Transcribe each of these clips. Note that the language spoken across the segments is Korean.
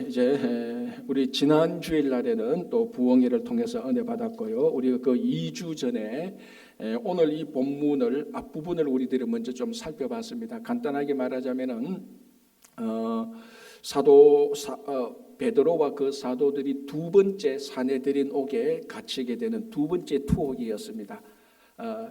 이제 우리 지난 주일 날에는 또 부흥회를 통해서 은혜 받았고요. 우리가 그 2주 전에 오늘 이 본문을 앞부분을 우리들이 먼저 좀 살펴봤습니다. 간단하게 말하자면은 베드로와 그 사도들이 두 번째 사내들인 옥에 갇히게 되는 두 번째 투옥이었습니다.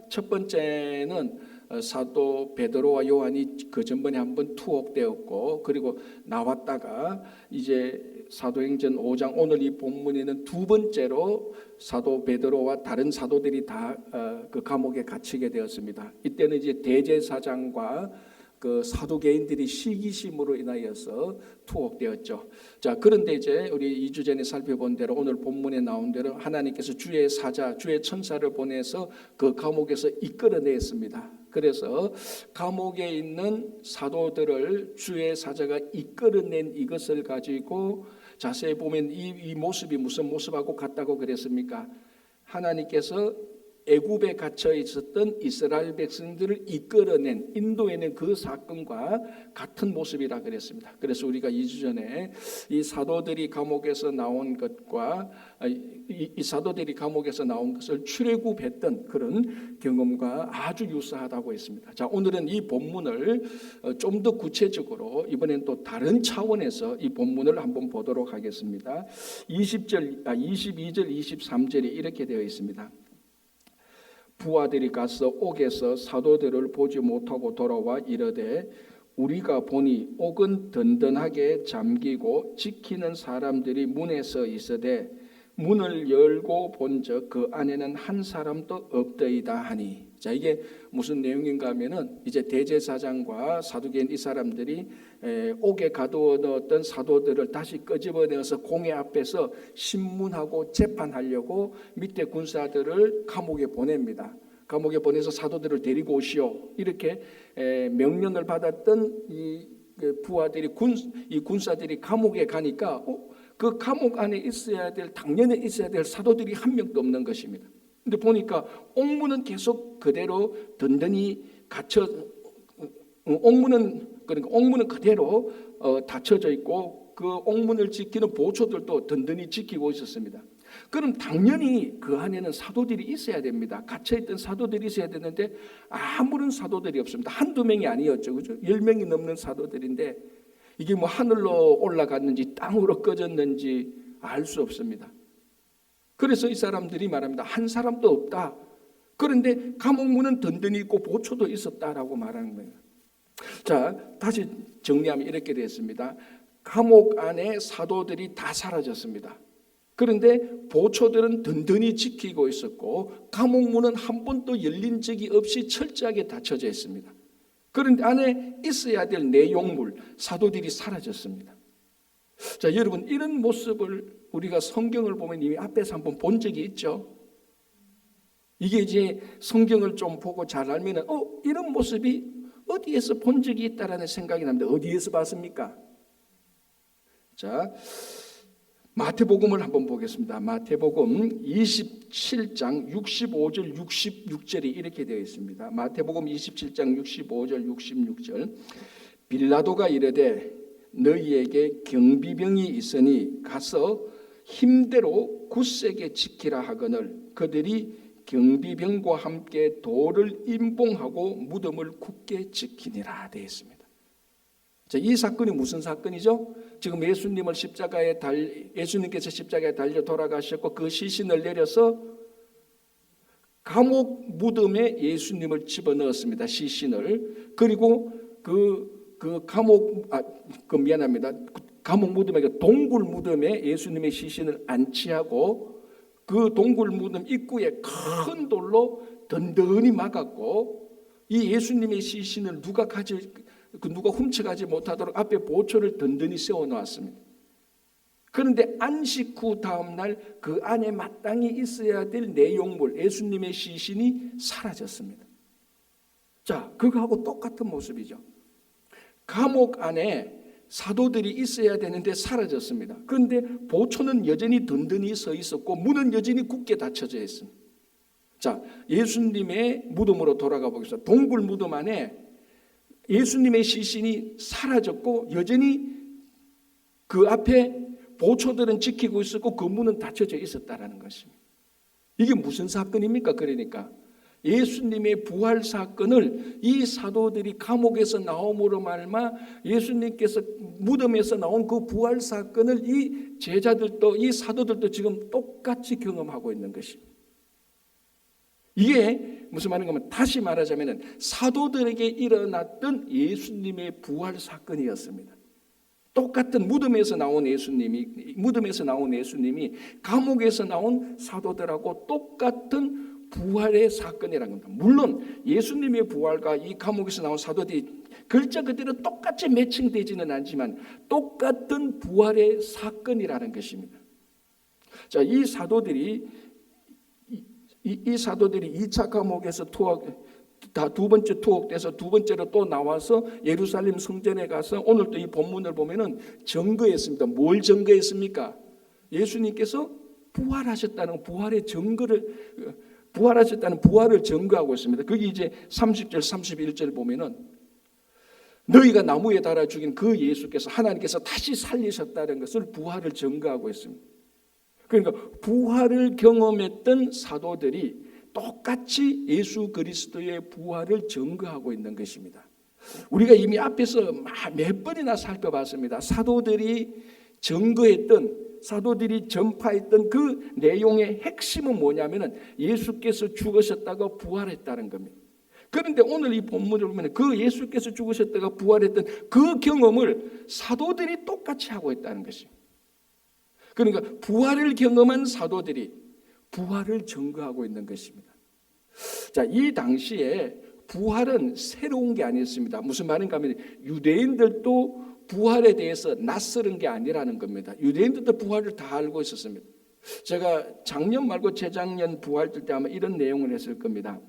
첫 번째는 사도 베드로와 요한이 그 전번에 한번 투옥되었고, 그리고 나왔다가 이제 사도행전 5장 오늘 이 본문에는 두 번째로 사도 베드로와 다른 사도들이 다 그 감옥에 갇히게 되었습니다. 이때는 이제 대제사장과 그 사두개인들이 시기심으로 인하여서 투옥되었죠. 자, 그런데 이제 우리 2주 전에 살펴본 대로 오늘 본문에 나온 대로 하나님께서 주의 사자, 주의 천사를 보내서 그 감옥에서 이끌어냈습니다. 그래서 감옥에 있는 사도들을 주의 사자가 이끌어낸 이것을 가지고 자세히 보면 이 모습이 무슨 모습하고 같다고 그랬습니까? 하나님께서 애굽에 갇혀 있었던 이스라엘 백성들을 이끌어낸 인도해낸 그 사건과 같은 모습이라 그랬습니다. 그래서 우리가 2주 전에 이 사도들이 감옥에서 나온 것과 이 사도들이 감옥에서 나온 것을 출애굽했던 그런 경험과 아주 유사하다고 했습니다. 자, 오늘은 이 본문을 좀 더 구체적으로 이번엔 또 다른 차원에서 이 본문을 한번 보도록 하겠습니다. 22절, 23절이 이렇게 되어 있습니다. 부하들이 가서 옥에서 사도들을 보지 못하고 돌아와 이르되 우리가 보니 옥은 든든하게 잠기고 지키는 사람들이 문에 서 있으되 문을 열고 본즉 그 안에는 한 사람도 없더이다 하니. 자, 이게 무슨 내용인가 하면은 이제 대제사장과 사두개인 이 사람들이 옥에 가두어 넣었던 사도들을 다시 끄집어내어서 공회 앞에서 신문하고 재판하려고 밑에 군사들을 감옥에 보냅니다. 감옥에 보내서 사도들을 데리고 오시오 이렇게 명령을 받았던 이 부하들이 이 군사들이 감옥에 가니까 그 감옥 안에 있어야 될 당연히 있어야 될 사도들이 한 명도 없는 것입니다. 근데 보니까 옥문은 계속 그대로 든든히 갇혀 옥문은 그대로 닫혀져 있고 그 옥문을 지키는 보초들도 든든히 지키고 있었습니다. 그럼 당연히 그 안에는 사도들이 있어야 됩니다. 갇혀있던 사도들이 있어야 되는데 아무런 사도들이 없습니다. 한두 명이 아니었죠. 그죠? 10명이 넘는 사도들인데 이게 뭐 하늘로 올라갔는지 땅으로 꺼졌는지 알 수 없습니다. 그래서 이 사람들이 말합니다. 한 사람도 없다. 그런데 감옥문은 든든히 있고 보초도 있었다라고 말하는 거예요. 자, 다시 정리하면 이렇게 됐습니다. 감옥 안에 사도들이 다 사라졌습니다. 그런데 보초들은 든든히 지키고 있었고 감옥문은 한 번도 열린 적이 없이 철저하게 닫혀져 있습니다. 그런데 안에 있어야 될 내용물, 사도들이 사라졌습니다. 자, 여러분, 이런 모습을 우리가 성경을 보면 이미 앞에서 한번 본 적이 있죠. 이게 이제 성경을 좀 보고 잘 알면 이런 모습이 어디에서 본 적이 있다라는 생각이 납니다. 어디에서 봤습니까? 자, 마태복음을 한번 보겠습니다. 마태복음 27장 65절 66절이 이렇게 되어 있습니다. 마태복음 27장 65절 66절 빌라도가 이르되 너희에게 경비병이 있으니 가서 힘대로 굳세게 지키라 하거늘 그들이 경비병과 함께 돌을 임봉하고 무덤을 굳게 지키니라 되어 있습니다. 자, 이 사건이 무슨 사건이죠? 지금 예수님께서 십자가에 달려 돌아가셨고 그 시신을 내려서 감옥 무덤에 예수님을 집어넣었습니다. 시신을. 그리고 감옥 무덤에 동굴 무덤에 예수님의 시신을 안치하고 그 동굴 무덤 입구에 큰 돌로 든든히 막았고 이 예수님의 시신을 누가 훔쳐가지 못하도록 앞에 보초를 든든히 세워놓았습니다. 그런데 안식 후 다음날 그 안에 마땅히 있어야 될 내용물 예수님의 시신이 사라졌습니다. 자, 그거하고 똑같은 모습이죠. 감옥 안에 사도들이 있어야 되는데 사라졌습니다. 그런데 보초는 여전히 든든히 서 있었고 문은 여전히 굳게 닫혀져 있습니다. 자, 예수님의 무덤으로 돌아가 보겠습니다. 동굴 무덤 안에 예수님의 시신이 사라졌고 여전히 그 앞에 보초들은 지키고 있었고 그 문은 닫혀져 있었다라는 것입니다. 이게 무슨 사건입니까? 그러니까 예수님의 부활 사건을 이 사도들이 감옥에서 나옴으로 말미암아 예수님께서 무덤에서 나온 그 부활 사건을 이 제자들도 이 사도들도 지금 똑같이 경험하고 있는 것입니다. 이게 무슨 말인가 하면 다시 말하자면 사도들에게 일어났던 예수님의 부활 사건이었습니다. 똑같은 무덤에서 나온 예수님이 감옥에서 나온 사도들하고 똑같은 부활의 사건이라는 겁니다. 물론 예수님의 부활과 이 감옥에서 나온 사도들이 글자 그대로 똑같이 매칭되지는 않지만 똑같은 부활의 사건이라는 것입니다. 자, 이 사도들이 2차 감옥에서 다 두 번째 투옥돼서 두 번째로 또 나와서 예루살렘 성전에 가서 오늘 또 이 본문을 보면은 증거했습니다. 뭘 증거했습니까? 예수님께서 부활하셨다는 부활을 증거하고 있습니다. 거기 이제 30절 31절 보면은 너희가 나무에 달아 죽인 그 예수께서 하나님께서 다시 살리셨다는 것을 부활을 증거하고 있습니다. 그러니까 부활을 경험했던 사도들이 똑같이 예수 그리스도의 부활을 증거하고 있는 것입니다. 우리가 이미 앞에서 몇 번이나 살펴봤습니다. 사도들이 전파했던 그 내용의 핵심은 뭐냐면은 예수께서 죽으셨다가 부활했다는 겁니다. 그런데 오늘 이 본문을 보면 그 예수께서 죽으셨다가 부활했던 그 경험을 사도들이 똑같이 하고 있다는 것입니다. 그러니까 부활을 경험한 사도들이 부활을 증거하고 있는 것입니다. 자, 이 당시에 부활은 새로운 게 아니었습니다. 무슨 말인가 하면 유대인들도 부활에 대해서 낯설은 게 아니라는 겁니다. 유대인들도 부활을 다 알고 있었습니다. 제가 작년 말고 재작년 부활 때 아마 이런 내용을 했을 겁니다.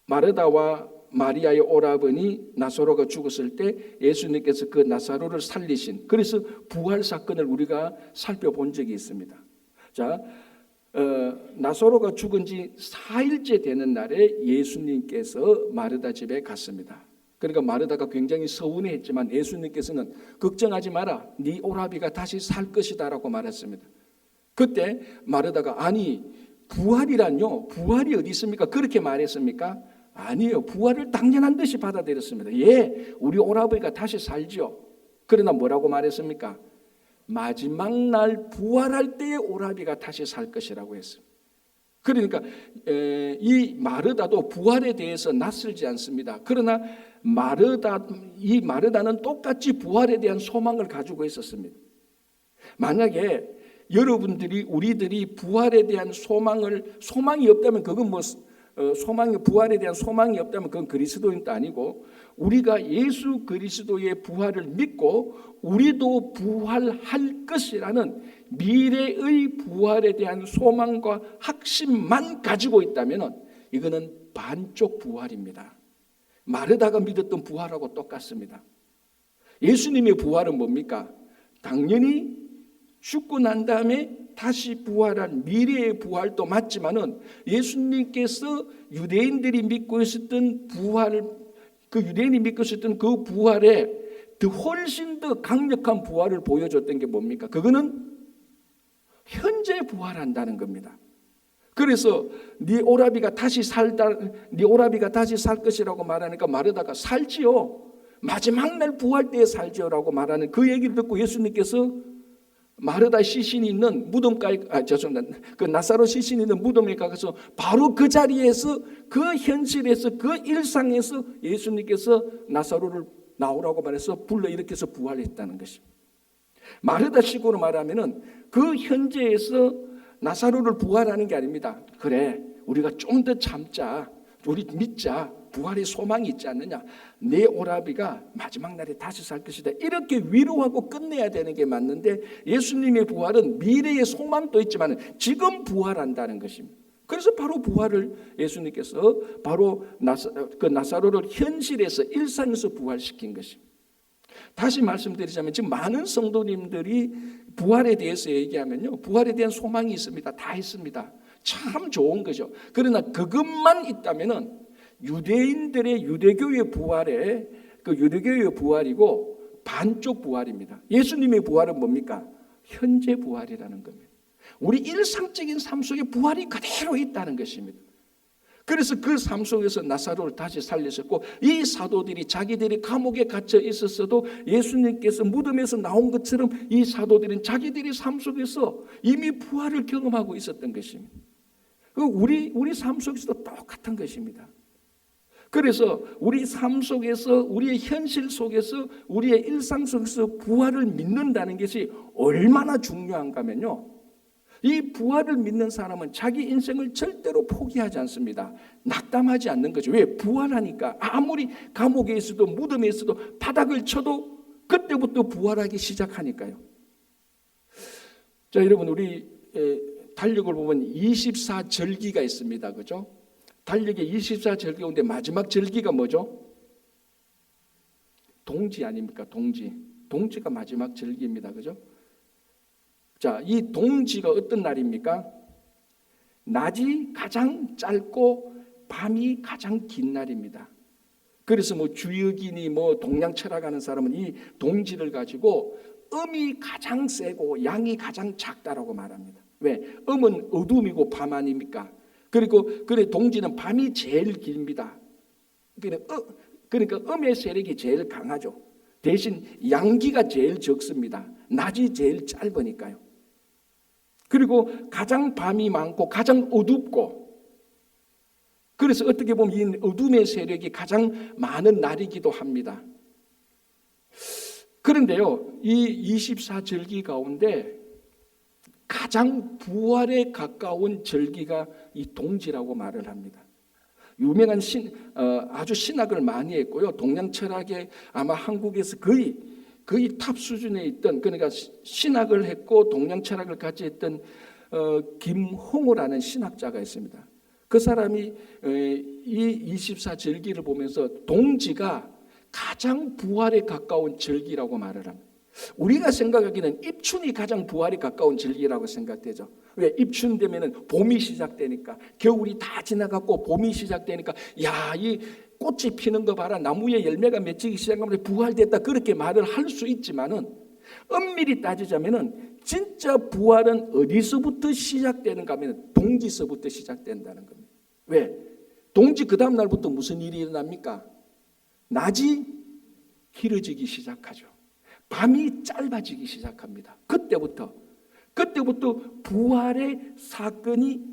마르다와 마리아의 오라버니 나사로가 죽었을 때 예수님께서 그 나사로를 살리신, 그래서 부활 사건을 우리가 살펴본 적이 있습니다. 자, 나사로가 죽은 지 4일째 되는 날에 예수님께서 마르다 집에 갔습니다. 그러니까 마르다가 굉장히 서운해했지만 예수님께서는 걱정하지 마라, 네 오라비가 다시 살 것이다라고 말했습니다. 그때 마르다가 아니 부활이란요, 부활이 어디 있습니까? 그렇게 말했습니까? 아니에요. 부활을 당연한 듯이 받아들였습니다. 예, 우리 오라버니가 다시 살죠. 그러나 뭐라고 말했습니까? 마지막 날 부활할 때의 오라비가 다시 살 것이라고 했습니다. 그러니까 이 마르다도 부활에 대해서 낯설지 않습니다. 그러나 이 마르다는 똑같이 부활에 대한 소망을 가지고 있었습니다. 만약에 여러분들이 우리들이 부활에 대한 소망이 없다면 그건 부활에 대한 소망이 없다면 그건 그리스도인도 아니고, 우리가 예수 그리스도의 부활을 믿고 우리도 부활할 것이라는 미래의 부활에 대한 소망과 확신만 가지고 있다면 이거는 반쪽 부활입니다. 마르다가 믿었던 부활하고 똑같습니다. 예수님의 부활은 뭡니까? 당연히 죽고 난 다음에 다시 부활한 미래의 부활도 맞지만은 예수님께서 유대인들이 믿고 있었던 유대인이 믿고 있었던 그 부활에 더 훨씬 더 강력한 부활을 보여줬던 게 뭡니까? 그거는 현재 부활한다는 겁니다. 그래서 네 오라비가 다시 살 것이라고 말하니까 마르다가 살지요. 마지막 날 부활 때에 살지요라고 말하는 그 얘기를 듣고 예수님께서 마르다 시신이 있는 무덤가에 그 나사로 시신이 있는 무덤에 가서 바로 그 자리에서 그 현실에서 그 일상에서 예수님께서 나사로를 나오라고 말해서 불러일으켜서 부활했다는 것입니다. 마르다식으로 말하면은 그 현재에서 나사로를 부활하는 게 아닙니다. 그래, 우리가 좀 더 참자, 우리 믿자, 부활의 소망이 있지 않느냐, 내 오라비가 마지막 날에 다시 살 것이다, 이렇게 위로하고 끝내야 되는 게 맞는데 예수님의 부활은 미래의 소망도 있지만 지금 부활한다는 것입니다. 그래서 바로 부활을 예수님께서 바로 나사로를 현실에서 일상에서 부활시킨 것입니다. 다시 말씀드리자면 지금 많은 성도님들이 부활에 대해서 얘기하면요, 부활에 대한 소망이 있습니다. 다 있습니다. 참 좋은 거죠. 그러나 그것만 있다면은 유대인들의 유대교의 부활에 그 유대교의 부활이고 반쪽 부활입니다. 예수님의 부활은 뭡니까? 현재 부활이라는 겁니다. 우리 일상적인 삶 속에 부활이 그대로 있다는 것입니다. 그래서 그 삶 속에서 나사로를 다시 살리셨고, 이 사도들이 자기들이 감옥에 갇혀 있었어도 예수님께서 무덤에서 나온 것처럼 이 사도들은 자기들이 삶 속에서 이미 부활을 경험하고 있었던 것입니다. 우리 삶 속에서도 똑같은 것입니다. 그래서 우리 삶 속에서, 우리의 현실 속에서, 우리의 일상 속에서 부활을 믿는다는 것이 얼마나 중요한가 하면요, 이 부활을 믿는 사람은 자기 인생을 절대로 포기하지 않습니다. 낙담하지 않는 거죠. 왜? 부활하니까. 아무리 감옥에 있어도 무덤에 있어도 바닥을 쳐도 그때부터 부활하기 시작하니까요. 자, 여러분, 우리 달력을 보면 24절기가 있습니다. 그죠? 달력의 24절기 가운데 마지막 절기가 뭐죠? 동지 아닙니까? 동지. 동지가 마지막 절기입니다. 그죠? 자, 이 동지가 어떤 날입니까? 낮이 가장 짧고 밤이 가장 긴 날입니다. 그래서 뭐 주역이니 뭐 동양 철학하는 사람은 이 동지를 가지고 음이 가장 세고 양이 가장 작다라고 말합니다. 왜? 음은 어둠이고 밤 아닙니까? 그리고 동지는 밤이 제일 깁니다. 그러니까 음의 세력이 제일 강하죠. 대신 양기가 제일 적습니다. 낮이 제일 짧으니까요. 그리고 가장 밤이 많고 가장 어둡고, 그래서 어떻게 보면 이 어둠의 세력이 가장 많은 날이기도 합니다. 그런데요, 이 24절기 가운데 가장 부활에 가까운 절기가 이 동지라고 말을 합니다. 유명한 아주 신학을 많이 했고요. 동양 철학에 아마 한국에서 거의 탑 수준에 있던, 그러니까 신학을 했고 동양 철학을 같이 했던 김홍우라는 신학자가 있습니다. 그 사람이 이 24절기를 보면서 동지가 가장 부활에 가까운 절기라고 말을 합니다. 우리가 생각하기는 입춘이 가장 부활에 가까운 절기라고 생각되죠. 왜? 입춘 되면은 봄이 시작되니까, 겨울이 다 지나갔고 봄이 시작되니까, 야, 이 꽃이 피는 거 봐라, 나무에 열매가 맺히기 시작하면 부활됐다, 그렇게 말을 할 수 있지만은 엄밀히 따지자면은 진짜 부활은 어디서부터 시작되는가 하면 동지서부터 시작된다는 겁니다. 왜? 동지 그 다음 날부터 무슨 일이 일어납니까? 낮이 길어지기 시작하죠. 밤이 짧아지기 시작합니다. 그때부터 부활의 사건이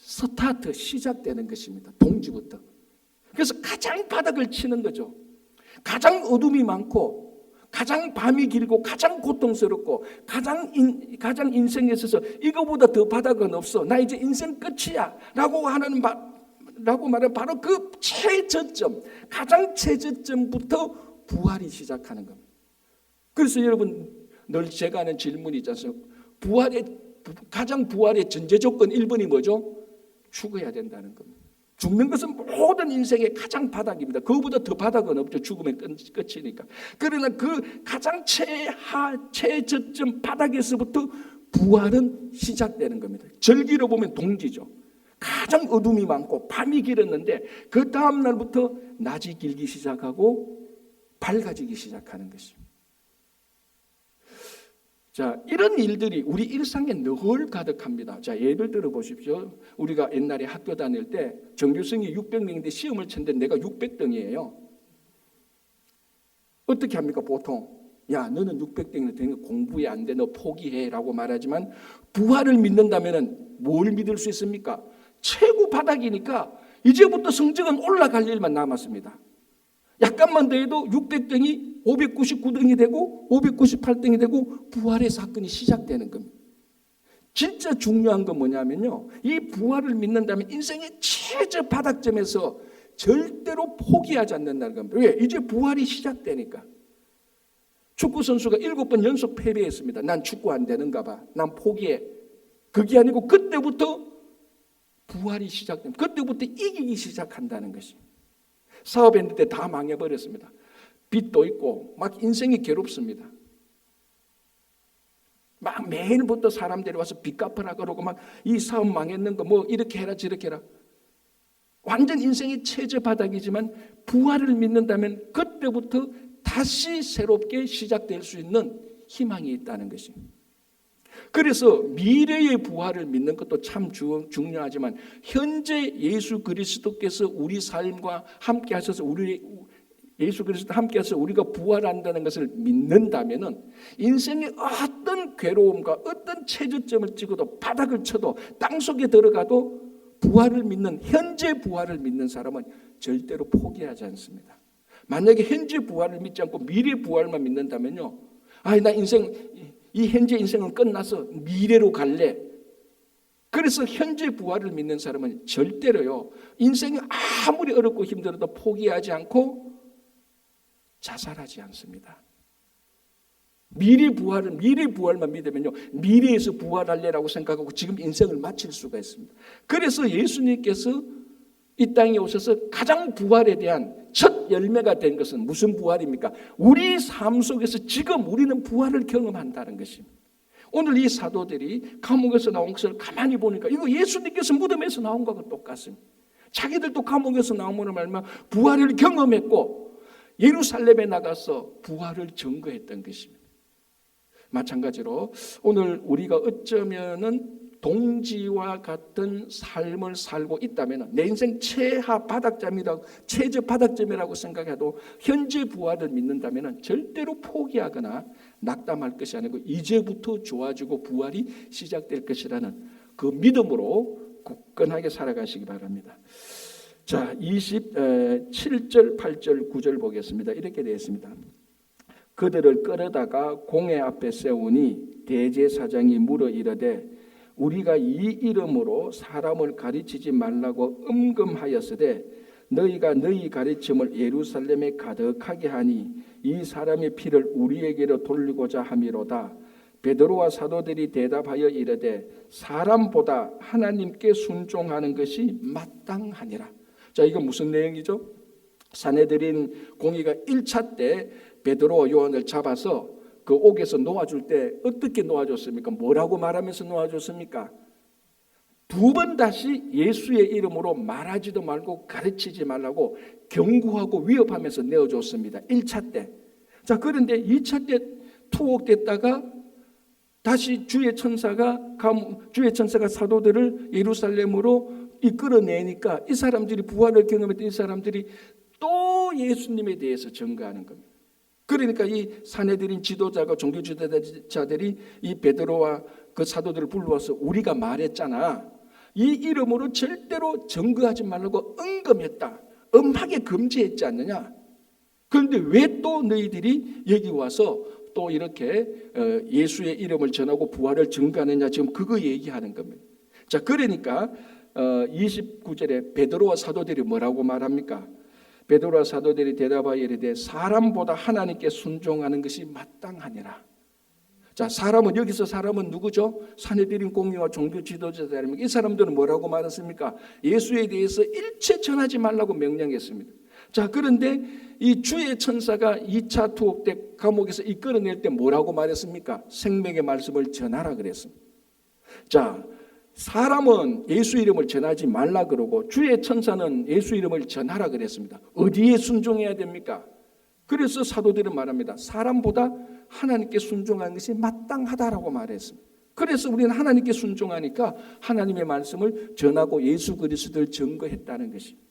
스타트, 시작되는 것입니다. 동지부터. 그래서 가장 바닥을 치는 거죠. 가장 어둠이 많고 가장 밤이 길고 가장 고통스럽고 가장 인생에 있어서 이거보다 더 바닥은 없어, 나 이제 인생 끝이야 라고 말하는 바로 그 최저점, 가장 최저점부터 부활이 시작하는 겁니다. 그래서 여러분, 늘 제가 하는 질문이 있지 않습니까? 가장 부활의 전제 조건 1번이 뭐죠? 죽어야 된다는 겁니다. 죽는 것은 모든 인생의 가장 바닥입니다. 그거보다 더 바닥은 없죠. 죽으면 끝이니까. 그러나 그 가장 최저점 바닥에서부터 부활은 시작되는 겁니다. 절기로 보면 동지죠. 가장 어둠이 많고 밤이 길었는데 그 다음 날부터 낮이 길기 시작하고 밝아지기 시작하는 것입니다. 자, 이런 일들이 우리 일상에 늘 가득합니다. 자, 예를 들어 보십시오. 우리가 옛날에 학교 다닐 때 전교생이 600명인데 시험을 쳤는데 내가 600등이에요. 어떻게 합니까? 보통 야, 너는 600등이 되니까 공부에 안 돼, 너 포기해 라고 말하지만, 부활을 믿는다면 뭘 믿을 수 있습니까? 최고 바닥이니까 이제부터 성적은 올라갈 일만 남았습니다. 약간만 더 해도 600등이 599등이 되고 598등이 되고 부활의 사건이 시작되는 겁니다. 진짜 중요한 건 뭐냐면요, 이 부활을 믿는다면 인생의 최저 바닥점에서 절대로 포기하지 않는다는 겁니다. 왜? 이제 부활이 시작되니까. 축구 선수가 7번 연속 패배했습니다. 난 축구 안 되는가 봐, 난 포기해. 그게 아니고 그때부터 부활이 시작됩니다. 그때부터 이기기 시작한다는 것입니다. 사업했는데 다 망해버렸습니다. 빚도 있고 막 인생이 괴롭습니다. 막 매일부터 사람들이 와서 빚 갚으라 그러고 막 이 사업 망했는 거 뭐 이렇게 해라 저렇게 해라. 완전 인생의 최저바닥이지만 부활을 믿는다면 그때부터 다시 새롭게 시작될 수 있는 희망이 있다는 것입니다. 그래서 미래의 부활을 믿는 것도 참 중요하지만 현재 예수 그리스도께서 우리 삶과 함께 하셔서 예수 그리스도 함께 해서 우리가 부활한다는 것을 믿는다면은 인생의 어떤 괴로움과 어떤 최저점을 찍어도 바닥을 쳐도 땅속에 들어가도 부활을 믿는, 현재 부활을 믿는 사람은 절대로 포기하지 않습니다. 만약에 현재 부활을 믿지 않고 미래 부활만 믿는다면요, 나 이 현재 인생은 끝나서 미래로 갈래. 그래서 현재 부활을 믿는 사람은 절대로요, 인생이 아무리 어렵고 힘들어도 포기하지 않고 자살하지 않습니다. 미래 부활만 믿으면요, 미래에서 부활할래라고 생각하고 지금 인생을 마칠 수가 있습니다. 그래서 예수님께서 이 땅에 오셔서 가장 부활에 대한 첫 열매가 된 것은 무슨 부활입니까? 우리 삶 속에서 지금 우리는 부활을 경험한다는 것입니다. 오늘 이 사도들이 감옥에서 나온 것을 가만히 보니까 이거 예수님께서 무덤에서 나온 것과 똑같습니다. 자기들도 감옥에서 나오므로 말미암아 부활을 경험했고 예루살렘에 나가서 부활을 증거했던 것입니다. 마찬가지로 오늘 우리가 어쩌면은 동지와 같은 삶을 살고 있다면 내 인생 최저 바닥점이라고 생각해도 현재 부활을 믿는다면 절대로 포기하거나 낙담할 것이 아니고 이제부터 좋아지고 부활이 시작될 것이라는 그 믿음으로 굳건하게 살아가시기 바랍니다. 자, 27절, 8절, 9절 보겠습니다. 이렇게 되어 있습니다. 그들을 끌어다가 공회 앞에 세우니 대제사장이 물어 이르되 우리가 이 이름으로 사람을 가르치지 말라고 음금하였으되 너희가 너희 가르침을 예루살렘에 가득하게 하니 이 사람의 피를 우리에게로 돌리고자 함이로다. 베드로와 사도들이 대답하여 이르되 사람보다 하나님께 순종하는 것이 마땅하니라. 자, 이건 무슨 내용이죠? 산헤드린 공의가 1차 때 베드로와 요한을 잡아서 그 옥에서 놓아줄 때 어떻게 놓아줬습니까? 뭐라고 말하면서 놓아줬습니까? 2번 다시 예수의 이름으로 말하지도 말고 가르치지 말라고 경고하고 위협하면서 내어줬습니다. 1차 때. 자, 그런데 2차 때 투옥됐다가 다시 주의 천사가 사도들을 예루살렘으로 이끌어내니까 이 사람들이 부활을 경험했던 이 사람들이 또 예수님에 대해서 증거하는 겁니다. 그러니까 이 산헤드린 지도자가 종교 지도자들이 이 베드로와 그 사도들을 불러와서 우리가 말했잖아. 이 이름으로 절대로 증거하지 말라고 은금했다. 엄하게 금지했지 않느냐. 그런데 왜 또 너희들이 여기 와서 또 이렇게 예수의 이름을 전하고 부활을 증거하느냐. 지금 그거 얘기하는 겁니다. 자, 그러니까 29절에 베드로와 사도들이 뭐라고 말합니까? 베드로와 사도들이 대답하여 이르되 사람보다 하나님께 순종하는 것이 마땅하니라. 자, 여기서 사람은 누구죠? 산헤드린 공의와 종교 지도자들입니다. 이 사람들은 뭐라고 말했습니까? 예수에 대해서 일체 전하지 말라고 명령했습니다. 자, 그런데 이 주의 천사가 2차 투옥 때 감옥에서 이끌어낼 때 뭐라고 말했습니까? 생명의 말씀을 전하라 그랬습니다. 자, 사람은 예수 이름을 전하지 말라 그러고 주의 천사는 예수 이름을 전하라 그랬습니다. 어디에 순종해야 됩니까? 그래서 사도들은 말합니다. 사람보다 하나님께 순종하는 것이 마땅하다라고 말했습니다. 그래서 우리는 하나님께 순종하니까 하나님의 말씀을 전하고 예수 그리스도를 증거했다는 것입니다.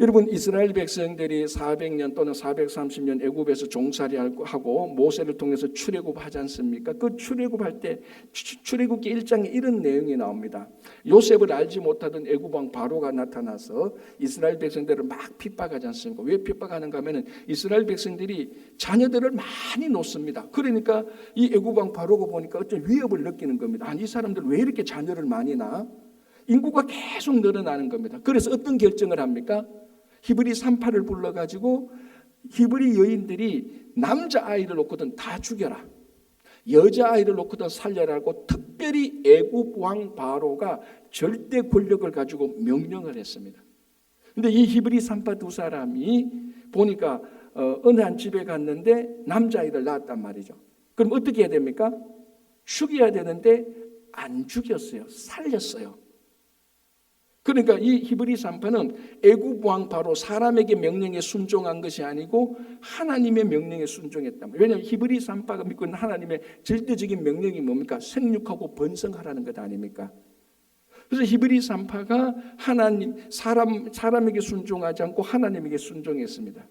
여러분, 이스라엘 백성들이 400년 또는 430년 애굽에서 종살이하고 모세를 통해서 출애굽하지 않습니까? 그 출애굽할 때 출애굽기 1장에 이런 내용이 나옵니다. 요셉을 알지 못하던 애굽 왕 바로가 나타나서 이스라엘 백성들을 막 핍박하지 않습니까? 왜 핍박하는가 하면은 이스라엘 백성들이 자녀들을 많이 놓습니다. 그러니까 이 애굽 왕 바로가 보니까 어떤 위협을 느끼는 겁니다. 아니, 이 사람들 왜 이렇게 자녀를 많이 낳아? 인구가 계속 늘어나는 겁니다. 그래서 어떤 결정을 합니까? 히브리 산파를 불러가지고 히브리 여인들이 남자아이를 놓고든 다 죽여라, 여자아이를 놓고든 살려라고 특별히 애굽 왕 바로가 절대 권력을 가지고 명령을 했습니다. 그런데 이 히브리 산파 2사람이 보니까 어느 한 집에 갔는데 남자아이를 낳았단 말이죠. 그럼 어떻게 해야 됩니까? 죽여야 되는데 안 죽였어요. 살렸어요. 그러니까 이 히브리 산파는 애굽 왕 바로 사람에게 명령에 순종한 것이 아니고 하나님의 명령에 순종했다. 왜냐하면 히브리 산파가 믿고 있는 하나님의 절대적인 명령이 뭡니까? 생육하고 번성하라는 것 아닙니까? 그래서 히브리 산파가 사람에게 순종하지 않고 하나님에게 순종했습니다.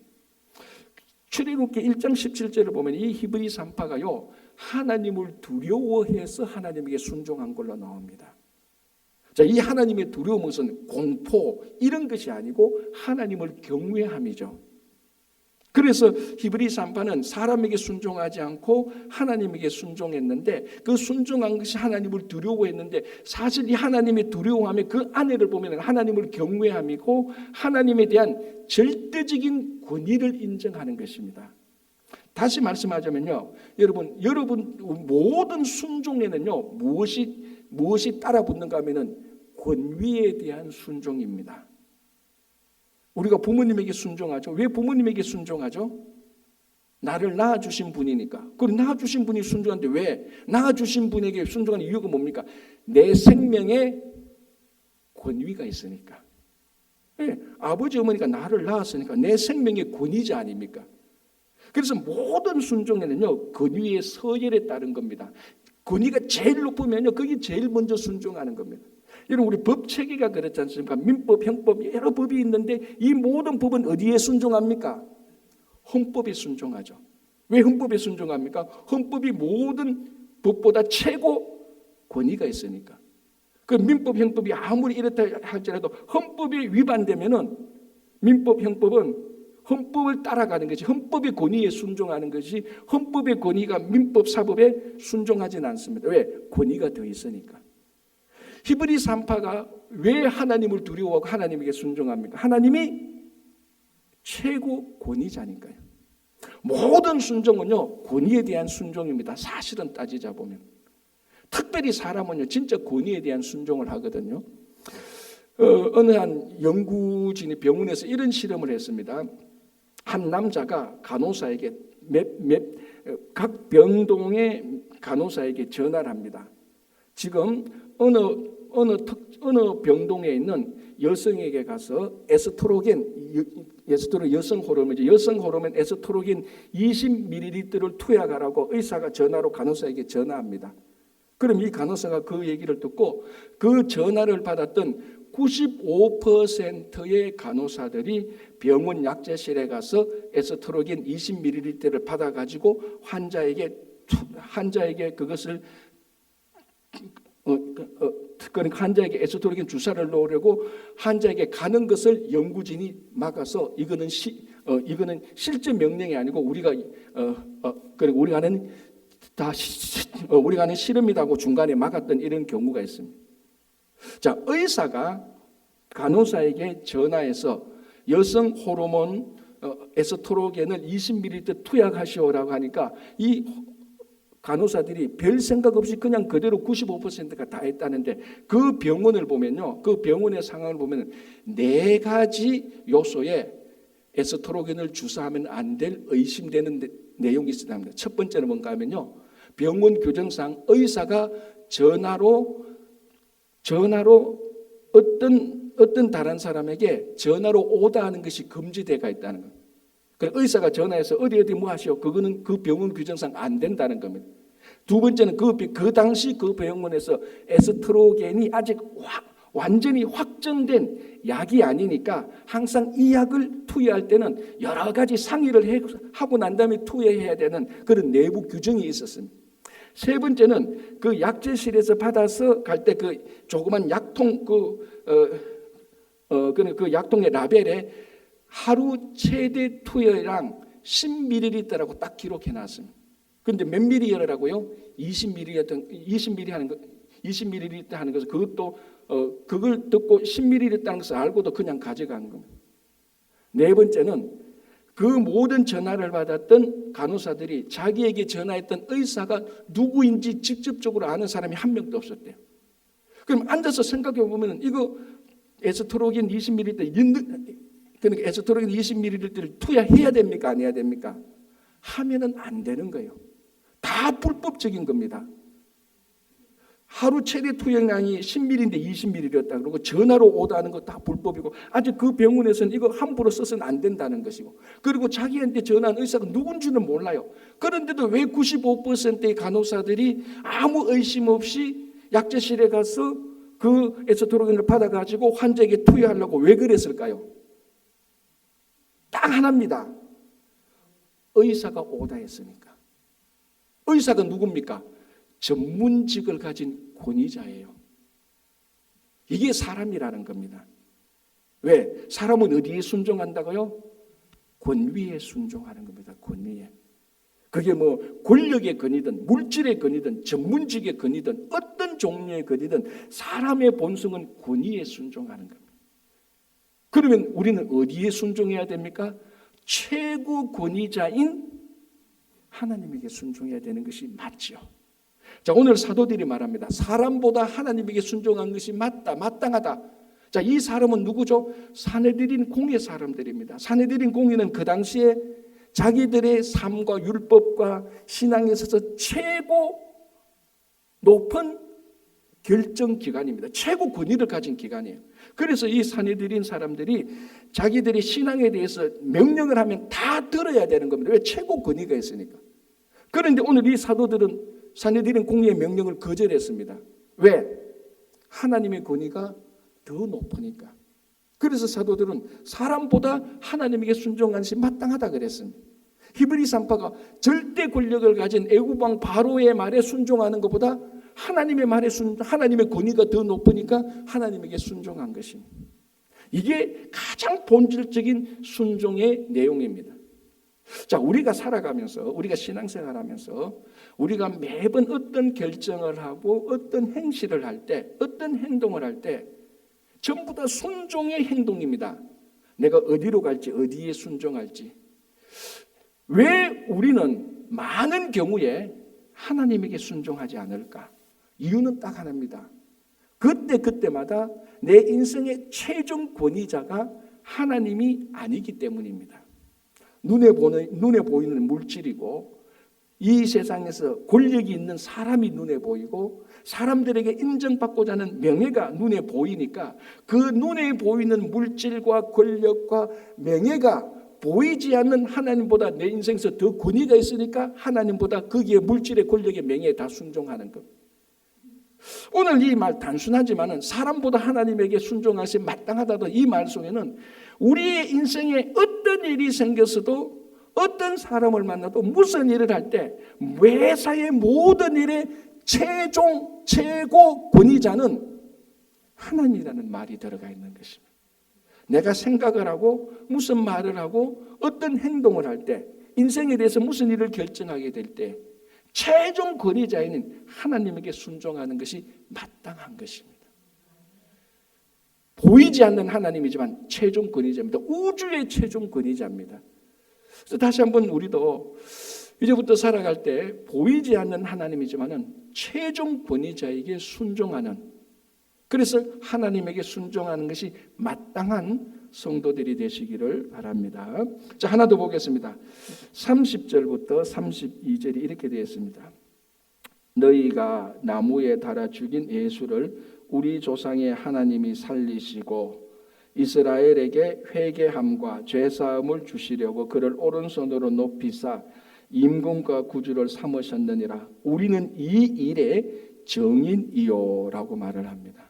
출애굽기 1장 17절을 보면 이 히브리 산파가요, 하나님을 두려워해서 하나님에게 순종한 걸로 나옵니다. 자, 이 하나님의 두려움은 것은 공포 이런 것이 아니고 하나님을 경외함이죠. 그래서 히브리 산파는 사람에게 순종하지 않고 하나님에게 순종했는데, 그 순종한 것이 하나님을 두려워했는데, 사실 이 하나님의 두려워함의 그 안에를 보면 하나님을 경외함이고 하나님에 대한 절대적인 권위를 인정하는 것입니다. 다시 말씀하자면요, 여러분 모든 순종에는요 무엇이 따라붙는가 하면은 권위에 대한 순종입니다. 우리가 부모님에게 순종하죠. 왜 부모님에게 순종하죠? 나를 낳아주신 분이니까. 그리고 낳아주신 분이 순종하는데 왜? 낳아주신 분에게 순종하는 이유가 뭡니까? 내 생명에 권위가 있으니까. 네, 아버지 어머니가 나를 낳았으니까 내 생명의 권위자 아닙니까? 그래서 모든 순종에는요 권위의 서열에 따른 겁니다. 권위가 제일 높으면요 거기 제일 먼저 순종하는 겁니다. 여러분, 우리 법 체계가 그렇지 않습니까? 민법, 형법 여러 법이 있는데 이 모든 법은 어디에 순종합니까? 헌법에 순종하죠. 왜 헌법에 순종합니까? 헌법이 모든 법보다 최고 권위가 있으니까. 그 민법, 형법이 아무리 이렇다 할지라도 헌법이 위반되면은 민법, 형법은 헌법을 따라가는 것이, 헌법의 권위에 순종하는 것이, 헌법의 권위가 민법, 사법에 순종하지는 않습니다. 왜? 권위가 더 있으니까. 히브리 산파가 왜 하나님을 두려워하고 하나님에게 순종합니까? 하나님이 최고 권위자니까요. 모든 순종은요 권위에 대한 순종입니다. 사실은 따지자 보면. 특별히 사람은요 진짜 권위에 대한 순종을 하거든요. 어느 한 연구진이 병원에서 이런 실험을 했습니다. 한 남자가 간호사에게 각 병동의 간호사에게 전화를 합니다. 지금 어느 병동에 있는 여성에게 가서 여성 호르몬 에스트로겐 20ml를 투약하라고 의사가 전화로 간호사에게 전화합니다. 그럼 이 간호사가 그 얘기를 듣고 그 전화를 받았던 95%의 간호사들이 병원 약재실에 가서 에스트로겐 20ml를 받아가지고 환자에게 그것을 환자에게 에스트로겐 주사를 놓으려고 환자에게 가는 것을 연구진이 막아서 이거는 실제 명령이 아니고 우리가 하는 실험이라고 중간에 막았던 이런 경우가 있습니다. 자, 의사가 간호사에게 전화해서 여성 호르몬 에스트로겐을 20ml 투약하시오라고 하니까 이 간호사들이 별 생각 없이 그냥 그대로 95%가 다 했다는데, 그 병원을 보면요, 그 병원의 상황을 보면 4가지 요소에 에스트로겐을 주사하면 안 될 의심되는 내용이 있습니다. 첫 번째는 뭔가 하면요, 병원 규정상 의사가 전화로 어떤 다른 사람에게 전화로 오다하는 것이 금지되어 있다는 겁니다. 그래서 의사가 전화해서 어디 뭐 하시오, 그거는 그 병원 규정상 안 된다는 겁니다. 두 번째는 그 당시 그 병원에서 에스트로겐이 아직 완전히 확정된 약이 아니니까 항상 이 약을 투여할 때는 여러 가지 상의를 하고 난 다음에 투여해야 되는 그런 내부 규정이 있었습니다. 세 번째는 그 약재실에서 받아서 갈 때 그 조그만 약통 그 약통의 라벨에 하루 최대 투여량 10ml라고 딱 기록해 놨습니다. 그런데 몇 ml라고요? 20ml 하는 것은 그것도 그걸 듣고 10ml 있다는 것을 알고도 그냥 가져간 겁니다. 네 번째는 그 모든 전화를 받았던 간호사들이 자기에게 전화했던 의사가 누구인지 직접적으로 아는 사람이 한 명도 없었대요. 그럼 앉아서 생각해 보면 이거 에스트로겐 20ml 그러니까 에스트로겐 20ml를 투여해야 됩니까? 안 해야 됩니까? 하면은 안 되는 거예요. 다 불법적인 겁니다. 하루 최대 투영량이 10ml인데 20ml였다 그러고 전화로 오다는 거 다 불법이고 아직 그 병원에서는 이거 함부로 써서는 안 된다는 것이고 그리고 자기한테 전화한 의사가 누군지는 몰라요. 그런데도 왜 95%의 간호사들이 아무 의심 없이 약재실에 가서 그 에소트로겐을 받아가지고 환자에게 투여하려고 왜 그랬을까요? 딱 하나입니다. 의사가 오다 했으니까. 의사가 누굽니까? 전문직을 가진 권위자예요. 이게 사람이라는 겁니다. 왜? 사람은 어디에 순종한다고요? 권위에 순종하는 겁니다. 권위에. 그게 뭐 권력의 권위든 물질의 권위든 전문직의 권위든 어떤 종류의 권위든 사람의 본성은 권위에 순종하는 겁니다. 그러면 우리는 어디에 순종해야 됩니까? 최고 권위자인 하나님에게 순종해야 되는 것이 맞지요. 자, 오늘 사도들이 말합니다. 사람보다 하나님에게 순종한 것이 맞다, 마땅하다. 자, 이 사람은 누구죠? 사내들인 공의 사람들입니다. 사내들인 공의는 그 당시에 자기들의 삶과 율법과 신앙에 있어서 최고 높은 결정 기관입니다. 최고 권위를 가진 기관이에요. 그래서 이 사내들인 사람들이 자기들의 신앙에 대해서 명령을 하면 다 들어야 되는 겁니다. 왜? 최고 권위가 있으니까. 그런데 오늘 이 사도들은 사내들인 공의의 명령을 거절했습니다. 왜? 하나님의 권위가 더 높으니까. 그래서 사도들은 사람보다 하나님에게 순종하는 것이 마땅하다 그랬습니다. 히브리 산파가 절대 권력을 가진 애굽왕 바로의 말에 순종하는 것보다 하나님의 말에 하나님의 권위가 더 높으니까 하나님에게 순종한 것입니다. 이게 가장 본질적인 순종의 내용입니다. 자, 우리가 살아가면서 우리가 신앙생활하면서 우리가 매번 어떤 결정을 하고 어떤 행실을 할 때 어떤 행동을 할 때 전부 다 순종의 행동입니다. 내가 어디로 갈지 어디에 순종할지. 왜 우리는 많은 경우에 하나님에게 순종하지 않을까? 이유는 딱 하나입니다. 그때마다 내 인생의 최종 권위자가 하나님이 아니기 때문입니다. 눈에 보이는 물질이고 이 세상에서 권력이 있는 사람이 눈에 보이고 사람들에게 인정받고자 하는 명예가 눈에 보이니까 그 눈에 보이는 물질과 권력과 명예가 보이지 않는 하나님보다 내 인생에서 더 권위가 있으니까 하나님보다 거기에 물질의 권력의 명예에 다 순종하는 것. 오늘 이 말 단순하지만은 사람보다 하나님에게 순종하시 마땅하다던 이 말 속에는 우리의 인생에 어떤 일이 생겼어도 어떤 사람을 만나도 무슨 일을 할 때 매사의 모든 일의 최고 권위자는 하나님이라는 말이 들어가 있는 것입니다. 내가 생각을 하고 무슨 말을 하고 어떤 행동을 할 때 인생에 대해서 무슨 일을 결정하게 될 때 최종 권위자인 하나님에게 순종하는 것이 마땅한 것입니다. 보이지 않는 하나님이지만 최종 권위자입니다. 우주의 최종 권위자입니다. 그래서 다시 한번 우리도 이제부터 살아갈 때 보이지 않는 하나님이지만은 최종 권위자에게 순종하는, 그래서 하나님에게 순종하는 것이 마땅한 성도들이 되시기를 바랍니다. 자, 하나 더 보겠습니다. 30절부터 32절이 이렇게 되어 있습니다. 너희가 나무에 달아 죽인 예수를 우리 조상의 하나님이 살리시고 이스라엘에게 회개함과 죄사함을 주시려고 그를 오른손으로 높이사 임금과 구주를 삼으셨느니라. 우리는 이 일의 정인이요라고 말을 합니다.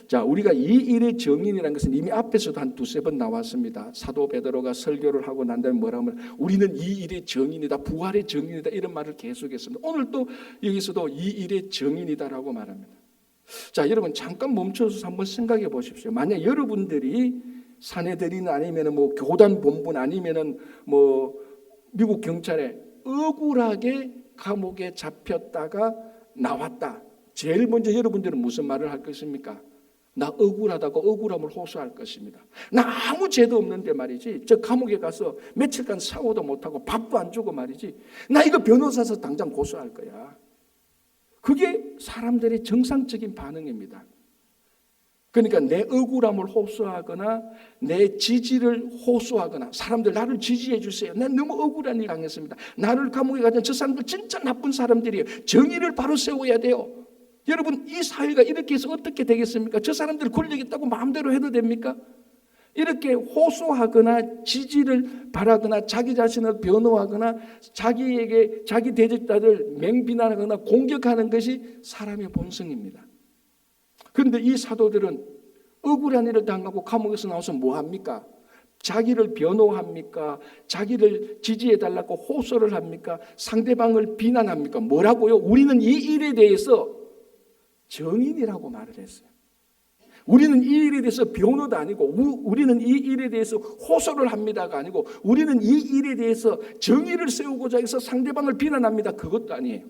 자, 우리가 이 일의 정인이라는 것은 이미 앞에서도 한 두세 번 나왔습니다. 사도 베드로가 설교를 하고 난 다음에 뭐라 하면 우리는 이 일의 정인이다, 부활의 정인이다, 이런 말을 계속했습니다. 오늘 또 여기서도 이 일의 정인이다라고 말합니다. 자, 여러분 잠깐 멈춰서 한번 생각해 보십시오. 만약 여러분들이 사내들이나 아니면 뭐 교단 본분 아니면은 뭐 미국 경찰에 억울하게 감옥에 잡혔다가 나왔다. 제일 먼저 여러분들은 무슨 말을 할 것입니까? 나 억울하다고 억울함을 호소할 것입니다. 나 아무 죄도 없는데 말이지, 저 감옥에 가서 며칠간 샤워도 못하고 밥도 안 주고 말이지, 나 이거 변호사서 당장 고소할 거야. 그게 사람들의 정상적인 반응입니다. 그러니까 내 억울함을 호소하거나 내 지지를 호소하거나, 사람들 나를 지지해 주세요, 난 너무 억울한 일 당했습니다, 나를 감옥에 가진 저 사람들 진짜 나쁜 사람들이에요, 정의를 바로 세워야 돼요, 여러분, 이 사회가 이렇게 해서 어떻게 되겠습니까? 저 사람들 권력 있다고 마음대로 해도 됩니까? 이렇게 호소하거나 지지를 바라거나 자기 자신을 변호하거나 자기에게 자기 대적자를 맹비난하거나 공격하는 것이 사람의 본성입니다. 그런데 이 사도들은 억울한 일을 당하고 감옥에서 나와서 뭐 합니까? 자기를 변호합니까? 자기를 지지해달라고 호소를 합니까? 상대방을 비난합니까? 뭐라고요? 우리는 이 일에 대해서 정인이라고 말을 했어요. 우리는 이 일에 대해서 변호도 아니고 우리는 이 일에 대해서 호소를 합니다가 아니고 우리는 이 일에 대해서 정의를 세우고자 해서 상대방을 비난합니다. 그것도 아니에요.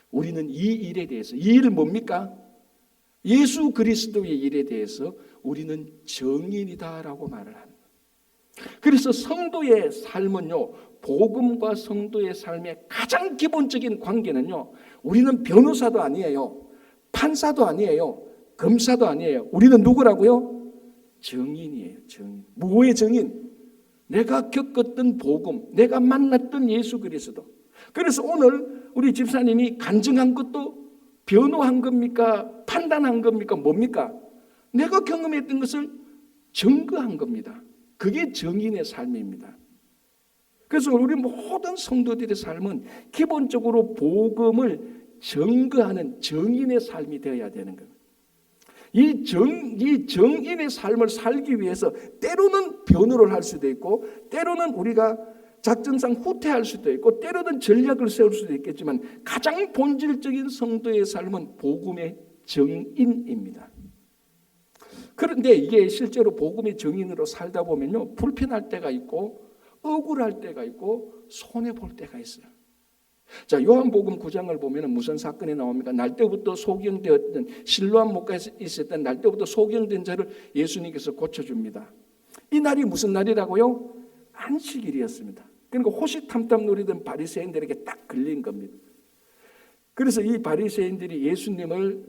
우리는 이 일에 대해서, 이 일은 뭡니까? 예수 그리스도의 일에 대해서 우리는 정인이다라고 말을 합니다. 그래서 성도의 삶은요, 복음과 성도의 삶의 가장 기본적인 관계는요, 우리는 변호사도 아니에요, 판사도 아니에요, 검사도 아니에요. 우리는 누구라고요? 정인이에요. 정인. 뭐의 정인? 내가 겪었던 복음, 내가 만났던 예수 그리스도. 그래서 오늘 우리 집사님이 간증한 것도 변호한 겁니까? 판단한 겁니까? 뭡니까? 내가 경험했던 것을 증거한 겁니다. 그게 정인의 삶입니다. 그래서 우리 모든 성도들의 삶은 기본적으로 복음을 증거하는 정인의 삶이 되어야 되는 겁니다. 이 정인의 삶을 살기 위해서 때로는 변호를 할 수도 있고 때로는 우리가 작전상 후퇴할 수도 있고 때로는 전략을 세울 수도 있겠지만 가장 본질적인 성도의 삶은 복음의 정인입니다. 그런데 이게 실제로 복음의 정인으로 살다 보면요, 불편할 때가 있고 억울할 때가 있고 손해볼 때가 있어요. 자, 요한복음 9장을 보면 무슨 사건이 나옵니까? 날 때부터 소경되었던, 실로암 목가에 있었던 날 때부터 소경된 자를 예수님께서 고쳐줍니다. 이 날이 무슨 날이라고요? 안식일이었습니다. 그러니까 호시탐탐 노리던 바리새인들에게 딱 걸린 겁니다. 그래서 이 바리새인들이 예수님을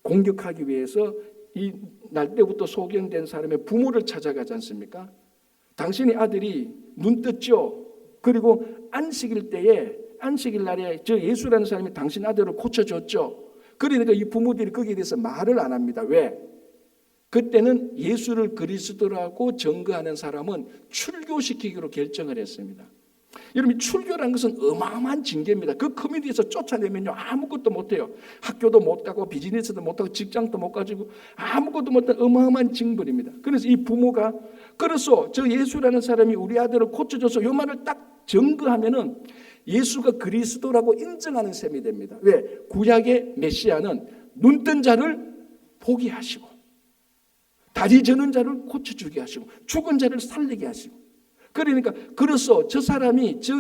공격하기 위해서 이 날 때부터 소경된 사람의 부모를 찾아가지 않습니까? 당신의 아들이 눈 떴죠. 그리고 안식일 날에 저 예수라는 사람이 당신 아들을 고쳐줬죠. 그러니까 이 부모들이 거기에 대해서 말을 안 합니다. 왜? 그때는 예수를 그리스도라고 증거하는 사람은 출교시키기로 결정을 했습니다. 여러분, 출교라는 것은 어마어마한 징계입니다. 그 커뮤니티에서 쫓아내면요, 아무것도 못해요. 학교도 못 가고 비즈니스도 못 하고 직장도 못 가지고 아무것도 못한 어마어마한 징벌입니다. 그래서 이 부모가 그래서 저 예수라는 사람이 우리 아들을 고쳐줘서 요 말을 딱 증거하면은 예수가 그리스도라고 인정하는 셈이 됩니다. 왜? 구약의 메시아는 눈뜬 자를 보게 하시고 다리 저는 자를 고쳐주게 하시고 죽은 자를 살리게 하시고, 그러니까 그래서 저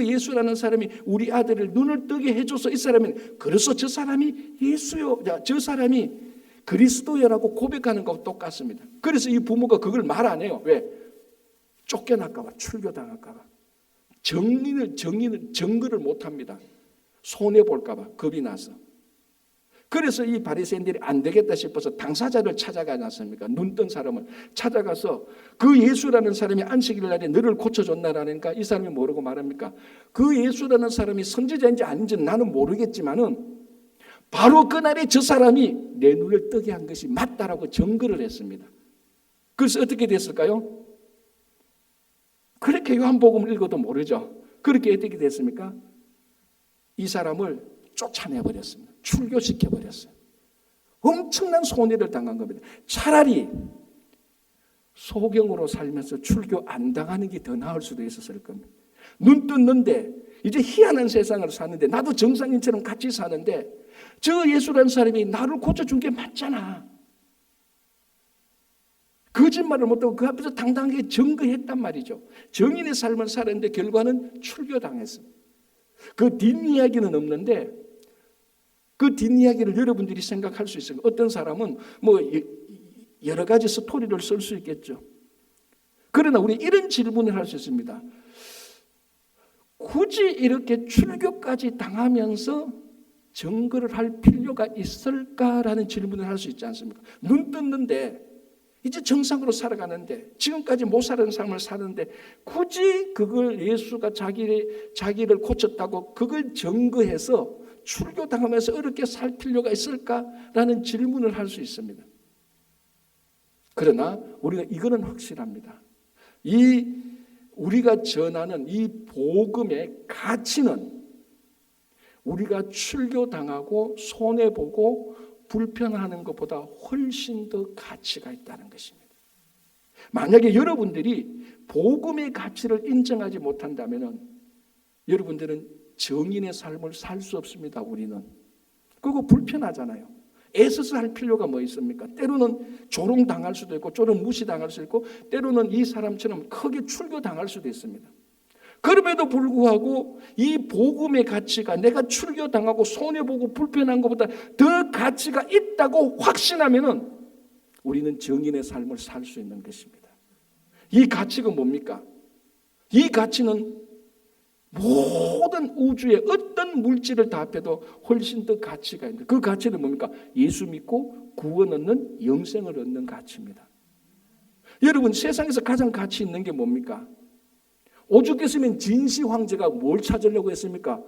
예수라는 사람이 우리 아들을 눈을 뜨게 해줘서 이 사람은 그래서 저 사람이 예수요, 저 사람이 그리스도여라고 고백하는 것과 똑같습니다. 그래서 이 부모가 그걸 말 안 해요. 왜? 쫓겨날까 봐, 출교당할까 봐. 증거를 못 합니다. 손해 볼까 봐 겁이 나서. 그래서 이 바리새인들이 안 되겠다 싶어서 당사자를 찾아가지 않습니까? 눈뜬 사람을 찾아가서 그 예수라는 사람이 안식일 날에 너를 고쳐줬나라니까 이 사람이 뭐라고 말합니까? 그 예수라는 사람이 선지자인지 아닌지는 나는 모르겠지만은 바로 그날에 저 사람이 내 눈을 뜨게 한 것이 맞다라고 증거를 했습니다. 그래서 어떻게 됐을까요? 그렇게 요한복음을 읽어도 모르죠. 그렇게 어떻게 됐습니까? 이 사람을 쫓아내버렸습니다. 출교시켜버렸어요. 엄청난 손해를 당한 겁니다. 차라리 소경으로 살면서 출교 안 당하는 게 더 나을 수도 있었을 겁니다. 눈 떴는데 이제 희한한 세상을 사는데 나도 정상인처럼 같이 사는데 저 예수라는 사람이 나를 고쳐준 게 맞잖아. 거짓말을 못하고 그 앞에서 당당하게 증거했단 말이죠. 정인의 삶을 살았는데 결과는 출교당했습니다. 그 뒷이야기는 없는데 그 뒷이야기를 여러분들이 생각할 수 있어요. 어떤 사람은 뭐 여러 가지 스토리를 쓸 수 있겠죠. 그러나 우리 이런 질문을 할 수 있습니다. 굳이 이렇게 출교까지 당하면서 증거를 할 필요가 있을까라는 질문을 할 수 있지 않습니까? 눈 떴는데 이제 정상으로 살아가는데, 지금까지 못 살은 삶을 사는데 굳이 그걸 예수가 자기를 고쳤다고 그걸 증거해서 출교당하면서 어렵게 살 필요가 있을까라는 질문을 할 수 있습니다. 그러나 우리가 이거는 확실합니다. 우리가 전하는 이 복음의 가치는 우리가 출교당하고 손해보고 불편하는 것보다 훨씬 더 가치가 있다는 것입니다. 만약에 여러분들이 복음의 가치를 인정하지 못한다면 여러분들은 정인의 삶을 살 수 없습니다. 우리는. 그거 불편하잖아요. 애써서 할 필요가 뭐 있습니까? 때로는 조롱당할 수도 있고 때로는 무시당할 수도 있고 때로는 이 사람처럼 크게 출교당할 수도 있습니다. 그럼에도 불구하고 이 복음의 가치가 내가 출교당하고 손해보고 불편한 것보다 더 가치가 있다고 확신하면은 우리는 정인의 삶을 살 수 있는 것입니다. 이 가치가 뭡니까? 이 가치는 모든 우주의 어떤 물질을 다 합해도 훨씬 더 가치가 있는, 그 가치는 뭡니까? 예수 믿고 구원 얻는, 영생을 얻는 가치입니다. 여러분, 세상에서 가장 가치 있는 게 뭡니까? 오죽했으면 진시 황제가 뭘 찾으려고 했습니까?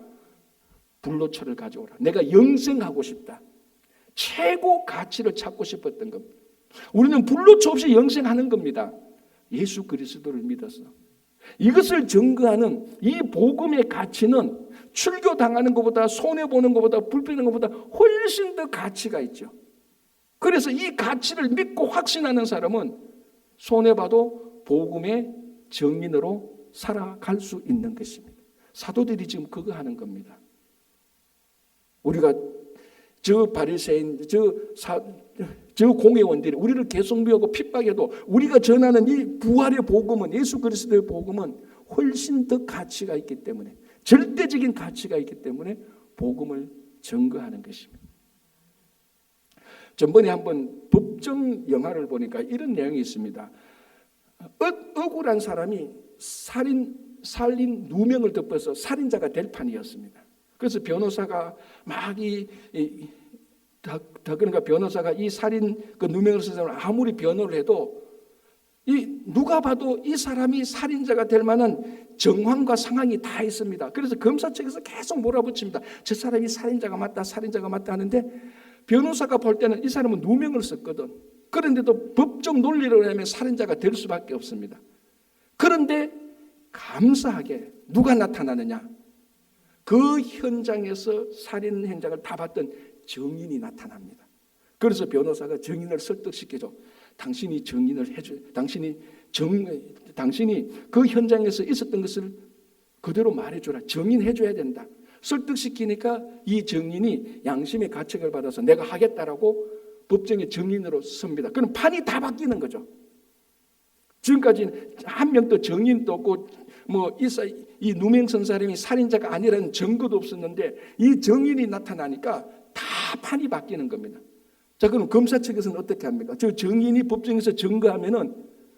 불로초를 가져오라. 내가 영생하고 싶다. 최고 가치를 찾고 싶었던 겁니다. 우리는 불로초 없이 영생하는 겁니다. 예수 그리스도를 믿어서. 이것을 증거하는 이 복음의 가치는 출교당하는 것보다 손해보는 것보다 불편한 것보다 훨씬 더 가치가 있죠. 그래서 이 가치를 믿고 확신하는 사람은 손해봐도 복음의 정인으로 살아갈 수 있는 것입니다. 사도들이 지금 그거 하는 겁니다. 우리가 저 바리새인, 저 공회원들이 우리를 계속 미워하고 핍박해도 우리가 전하는 이 부활의 복음은, 예수 그리스도의 복음은 훨씬 더 가치가 있기 때문에, 절대적인 가치가 있기 때문에 복음을 증거하는 것입니다. 전번에 한번 법정 영화를 보니까 이런 내용이 있습니다. 억울한 사람이 살인 누명을 덮어서 살인자가 될 판이었습니다. 그래서 변호사가 막 그러니까 변호사가 이 살인 그 누명을 쓴 사람을 아무리 변호를 해도 누가 봐도 이 사람이 살인자가 될 만한 정황과 상황이 다 있습니다. 그래서 검사 측에서 계속 몰아붙입니다. 저 사람이 살인자가 맞다 하는데 변호사가 볼 때는 이 사람은 누명을 썼거든. 그런데도 법적 논리로 하면 살인자가 될 수밖에 없습니다. 그런데 감사하게 누가 나타나느냐? 그 현장에서 살인 현장을 다 봤던 정인이 나타납니다. 그래서 변호사가 정인을 설득시켜줘. 당신이 정인을 해줘. 당신이 그 현장에서 있었던 것을 그대로 말해줘라. 정인해줘야 된다. 설득시키니까 이 정인이 양심의 가책을 받아서 내가 하겠다라고 법정의 정인으로 섭니다. 그럼 판이 다 바뀌는 거죠. 지금까지 한 명도 정인도 없고 이 누명 쓴 사람이 살인자가 아니라는 증거도 없었는데 이 정인이 나타나니까 다 판이 바뀌는 겁니다. 자, 그럼 검사 측에서는 어떻게 합니까? 저 정인이 법정에서 증거하면은,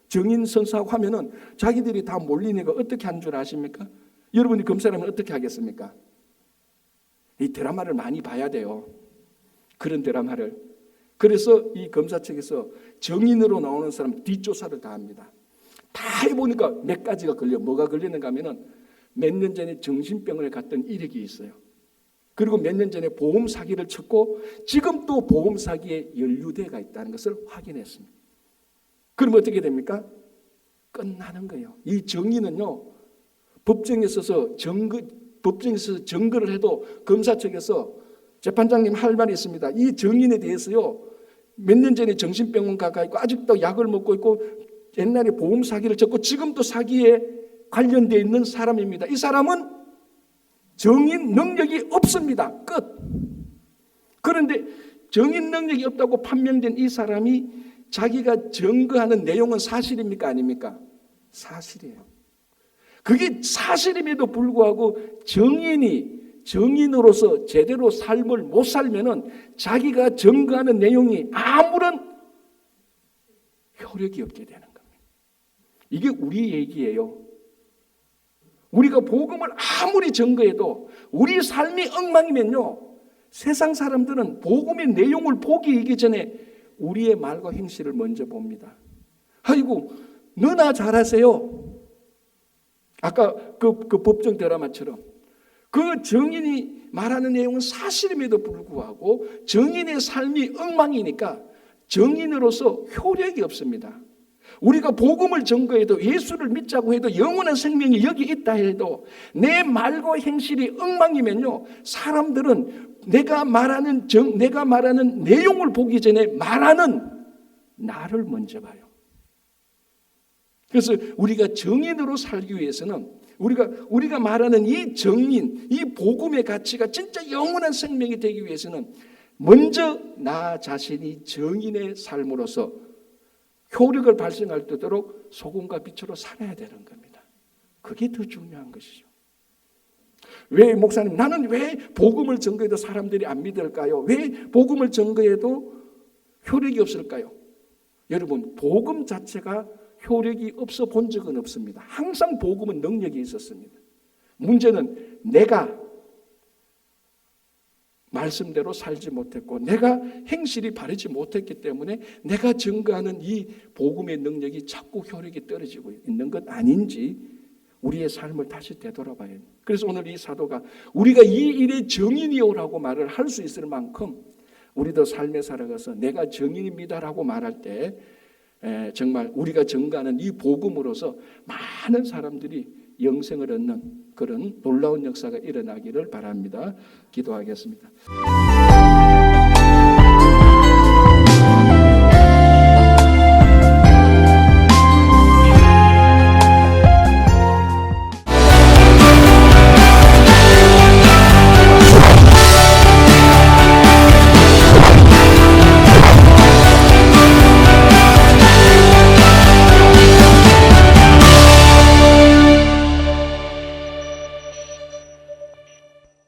정인 선서하고 하면은 자기들이 다 몰리니까 어떻게 하는 줄 아십니까? 여러분이 검사라면 어떻게 하겠습니까? 이 드라마를 많이 봐야 돼요. 그런 드라마를. 그래서 이 검사 측에서 정인으로 나오는 사람 뒷조사를 다 합니다. 다 해보니까 몇 가지가 걸려요. 뭐가 걸리는가 하면은 몇 년 전에 정신병원에 갔던 이력이 있어요. 그리고 몇 년 전에 보험 사기를 쳤고 지금 또 보험 사기에 연루돼가 있다는 것을 확인했습니다. 그럼 어떻게 됩니까? 끝나는 거예요. 이 정의는요, 법정에서 증거를 해도 검사 측에서 재판장님 할 말이 있습니다. 이 정인에 대해서요, 몇 년 전에 정신병원 가가 있고 아직도 약을 먹고 있고 옛날에 보험 사기를 쳤고 지금도 사기에 관련되어 있는 사람입니다. 이 사람은 정인 능력이 없습니다. 끝. 그런데 정인 능력이 없다고 판명된 이 사람이 자기가 증거하는 내용은 사실입니까? 아닙니까? 사실이에요. 그게 사실임에도 불구하고 정인으로서 제대로 삶을 못 살면은 자기가 증거하는 내용이 아무런 효력이 없게 되는 겁니다. 이게 우리 얘기예요. 우리가 복음을 아무리 증거해도 우리 삶이 엉망이면요, 세상 사람들은 복음의 내용을 보기 전에 우리의 말과 행실을 먼저 봅니다. 아이고 너나 잘하세요. 아까 그 법정 드라마처럼 그 증인이 말하는 내용은 사실임에도 불구하고 증인의 삶이 엉망이니까 증인으로서 효력이 없습니다. 우리가 복음을 전거해도 예수를 믿자고 해도 영원한 생명이 여기 있다 해도 내 말과 행실이 엉망이면요, 사람들은 내가 말하는 내용을 보기 전에 말하는 나를 먼저 봐요. 그래서 우리가 증인으로 살기 위해서는 우리가 말하는 이 증인, 이 복음의 가치가 진짜 영원한 생명이 되기 위해서는 먼저 나 자신이 증인의 삶으로서 효력을 발생할 수 있도록 소금과 빛으로 살아야 되는 겁니다. 그게 더 중요한 것이죠. 왜 목사님, 나는 왜 복음을 전거해도 사람들이 안 믿을까요? 왜 복음을 전거해도 효력이 없을까요? 여러분, 복음 자체가 효력이 없어 본 적은 없습니다. 항상 복음은 능력이 있었습니다. 문제는 내가 말씀대로 살지 못했고 내가 행실이 바르지 못했기 때문에 내가 증거하는 이 복음의 능력이 자꾸 효력이 떨어지고 있는 것 아닌지 우리의 삶을 다시 되돌아봐야 해요. 그래서 오늘 이 사도가 우리가 이 일의 증인이오라고 말을 할 수 있을 만큼 우리도 삶에 살아가서 내가 증인입니다라고 말할 때 정말 우리가 증거하는 이 복음으로서 많은 사람들이 영생을 얻는 그런 놀라운 역사가 일어나기를 바랍니다. 기도하겠습니다.